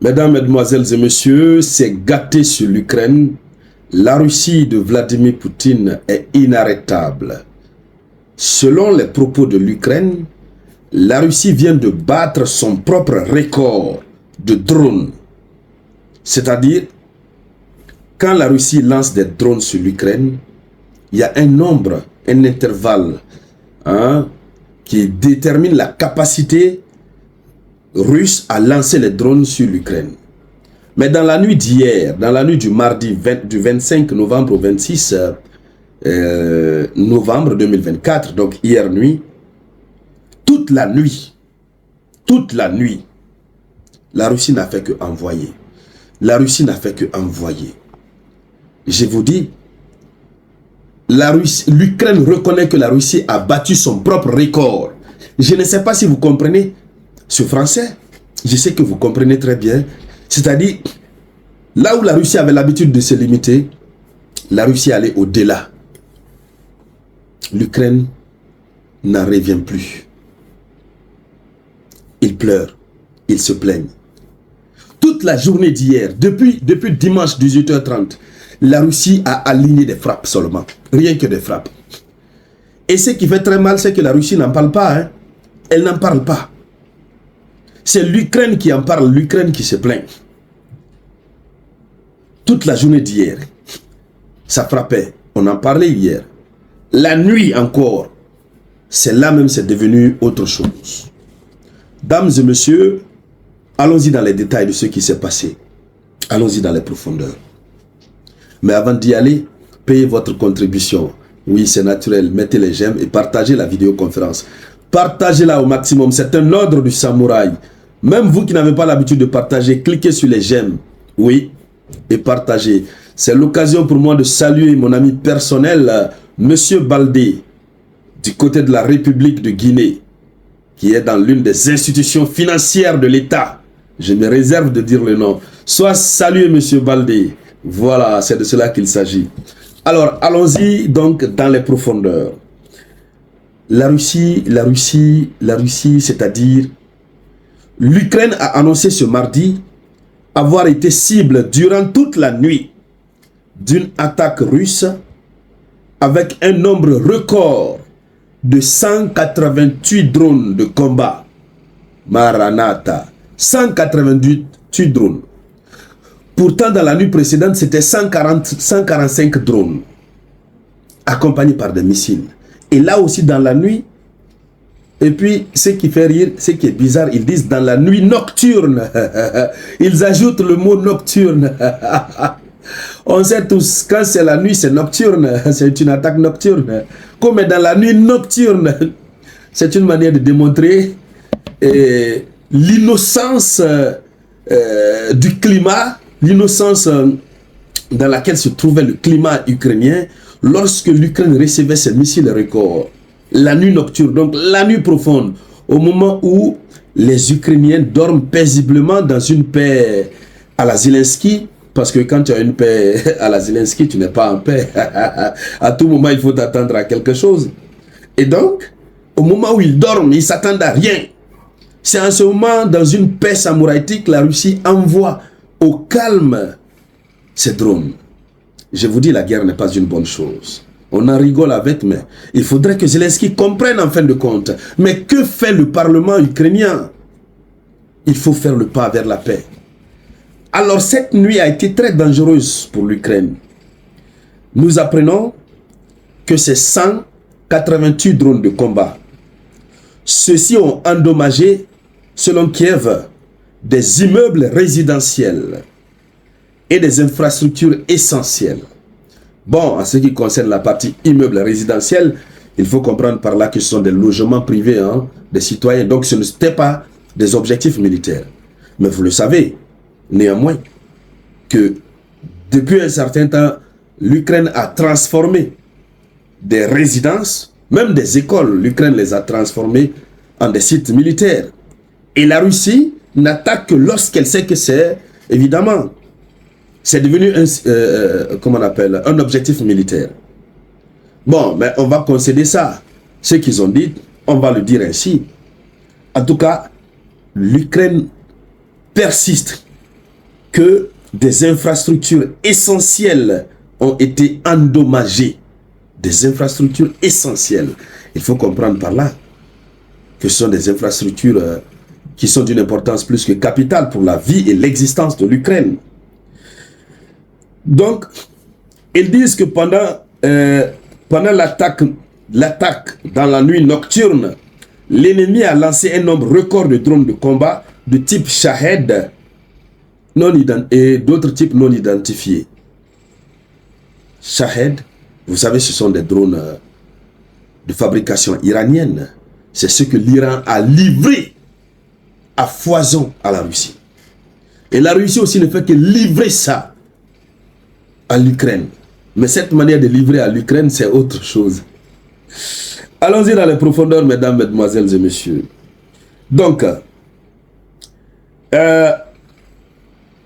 Mesdames, Mesdemoiselles et Messieurs, c'est gâté sur l'Ukraine. La Russie de Vladimir Poutine est inarrêtable. Selon les propos de l'Ukraine, la Russie vient de battre son propre record de drones. C'est-à-dire, quand la Russie lance des drones sur l'Ukraine, il y a un nombre, un intervalle qui détermine la capacité russe à lancer les drones sur l'Ukraine. Mais dans la nuit d'hier, dans la nuit du mardi du 25 novembre au 26 novembre 2024, donc hier nuit, toute la nuit, la Russie n'a fait que envoyer. La Russie n'a fait que envoyer. Je vous dis, l'Ukraine reconnaît que la Russie a battu son propre record. Je ne sais pas si vous comprenez ce français. Je sais que vous comprenez très bien. C'est-à-dire, là où la Russie avait l'habitude de se limiter, la Russie allait au-delà. L'Ukraine n'en revient plus. Ils pleurent, ils se plaignent. Toute la journée d'hier, depuis dimanche 18h30, la Russie a aligné des frappes seulement. Rien que des frappes. Et ce qui fait très mal, c'est que la Russie n'en parle pas. Elle n'en parle pas. C'est l'Ukraine qui en parle, l'Ukraine qui se plaint. Toute la journée d'hier, ça frappait. On en parlait hier. La nuit encore, c'est là même, c'est devenu autre chose. Dames et messieurs, allons-y dans les détails de ce qui s'est passé. Allons-y dans les profondeurs. Mais avant d'y aller, payez votre contribution. Oui, c'est naturel. Mettez les j'aime et partagez la vidéoconférence. Partagez-la au maximum. C'est un ordre du samouraï. Même vous qui n'avez pas l'habitude de partager, cliquez sur les j'aime. Oui, et partagez. C'est l'occasion pour moi de saluer mon ami personnel, Monsieur Baldé, du côté de la République de Guinée, qui est dans l'une des institutions financières de l'État. Je me réserve de dire le nom. Soit salué, Monsieur Baldé. Voilà, c'est de cela qu'il s'agit. Alors, allons-y donc dans les profondeurs. La Russie, c'est-à-dire l'Ukraine a annoncé ce mardi avoir été cible durant toute la nuit d'une attaque russe avec un nombre record de 188 drones de combat. Maranatha, 188 drones. Pourtant, dans la nuit précédente, c'était 145 drones, accompagnés par des missiles. Et là aussi, dans la nuit, et puis, ce qui fait rire, ce qui est bizarre, ils disent dans la nuit nocturne. Ils ajoutent le mot nocturne. On sait tous, quand c'est la nuit, c'est nocturne. C'est une attaque nocturne. Comme dans la nuit nocturne, c'est une manière de démontrer l'innocence du climat, l'innocence dans laquelle se trouvait le climat ukrainien lorsque l'Ukraine recevait ses missiles records. La nuit nocturne, donc la nuit profonde, au moment où les Ukrainiens dorment paisiblement dans une paix à la Zelensky, parce que quand tu as une paix à la Zelensky, tu n'es pas en paix. À tout moment, il faut t'attendre à quelque chose. Et donc, au moment où ils dorment, ils ne s'attendent à rien. C'est en ce moment, dans une paix samouraïtique, la Russie envoie au calme ses drones. Je vous dis, la guerre n'est pas une bonne chose. On en rigole avec, mais il faudrait que Zelensky comprenne en fin de compte. Mais que fait le Parlement ukrainien? Il faut faire le pas vers la paix. Alors cette nuit a été très dangereuse pour l'Ukraine. Nous apprenons que ces 188 drones de combat, ceux-ci ont endommagé, selon Kiev, des immeubles résidentiels et des infrastructures essentielles. Bon, en ce qui concerne la partie immeuble résidentiel, il faut comprendre par là que ce sont des logements privés des citoyens. Donc ce n'était pas des objectifs militaires. Mais vous le savez, néanmoins, que depuis un certain temps, l'Ukraine a transformé des résidences, même des écoles, l'Ukraine les a transformées en des sites militaires. Et la Russie n'attaque que lorsqu'elle sait que c'est, évidemment, c'est devenu comment on appelle, un objectif militaire. Bon, mais on va concéder ça. Ce qu'ils ont dit, on va le dire ainsi. En tout cas, l'Ukraine persiste que des infrastructures essentielles ont été endommagées. Des infrastructures essentielles. Il faut comprendre par là que ce sont des infrastructures qui sont d'une importance plus que capitale pour la vie et l'existence de l'Ukraine. Donc, ils disent que pendant l'attaque dans la nuit nocturne, l'ennemi a lancé un nombre record de drones de combat de type Shahed et d'autres types non identifiés. Shahed, vous savez, ce sont des drones de fabrication iranienne. C'est ce que l'Iran a livré à foison à la Russie. Et la Russie aussi ne fait que livrer ça à l'Ukraine. Mais cette manière de livrer à l'Ukraine, c'est autre chose. Allons-y dans les profondeurs, mesdames, mesdemoiselles et messieurs. Donc,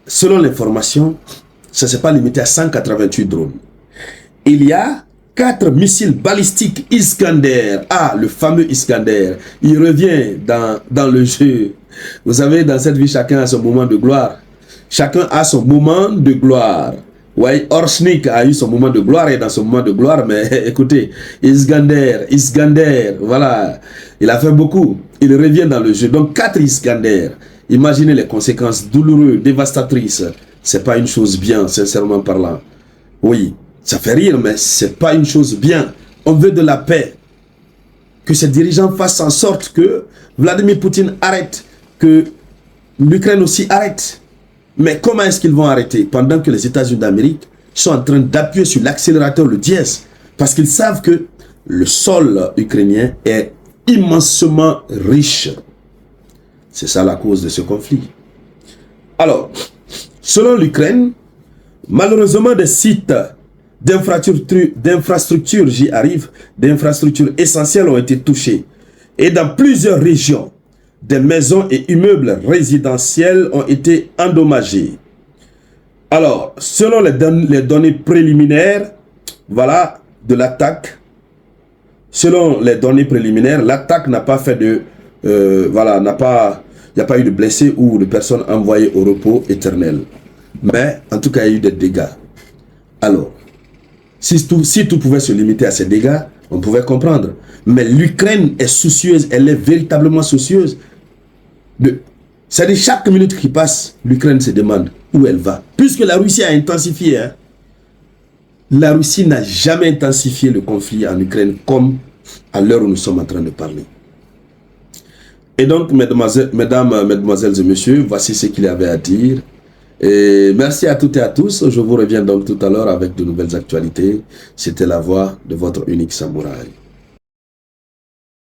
selon l'information, ça ne s'est pas limité à 188 drones. Il y a 4 missiles balistiques Iskander. Ah, le fameux Iskander. Il revient dans le jeu. Vous savez, dans cette vie, chacun a son moment de gloire. Chacun a son moment de gloire. Ouais, Orshnik a eu son moment de gloire et dans son moment de gloire, mais écoutez, Iskander, voilà, il a fait beaucoup. Il revient dans le jeu. Donc 4 Iskander. Imaginez les conséquences douloureuses, dévastatrices. C'est pas une chose bien, sincèrement parlant. Oui, ça fait rire, mais c'est pas une chose bien. On veut de la paix. Que ces dirigeants fassent en sorte que Vladimir Poutine arrête, que l'Ukraine aussi arrête. Mais comment est-ce qu'ils vont arrêter pendant que les États-Unis d'Amérique sont en train d'appuyer sur l'accélérateur, le dièse, parce qu'ils savent que le sol ukrainien est immensément riche. C'est ça la cause de ce conflit. Alors, selon l'Ukraine, malheureusement des sites d'infrastructures, j'y arrive, d'infrastructures essentielles ont été touchés. Et dans plusieurs régions, des maisons et immeubles résidentiels ont été endommagés. Alors, selon les données préliminaires, voilà, de l'attaque, selon les données préliminaires, l'attaque n'a pas fait de, voilà, il n'y a pas eu de blessés ou de personnes envoyées au repos éternel. Mais, en tout cas, il y a eu des dégâts. Alors, si tout pouvait se limiter à ces dégâts, on pouvait comprendre. Mais l'Ukraine est soucieuse, elle est véritablement soucieuse. C'est-à-dire chaque minute qui passe, l'Ukraine se demande où elle va. Puisque la Russie a intensifié. Hein, la Russie n'a jamais intensifié le conflit en Ukraine comme à l'heure où nous sommes en train de parler. Et donc, mesdames, mesdemoiselles et messieurs, voici ce qu'il y avait à dire. Et merci à toutes et à tous. Je vous reviens donc tout à l'heure avec de nouvelles actualités. C'était la voix de votre unique samouraï.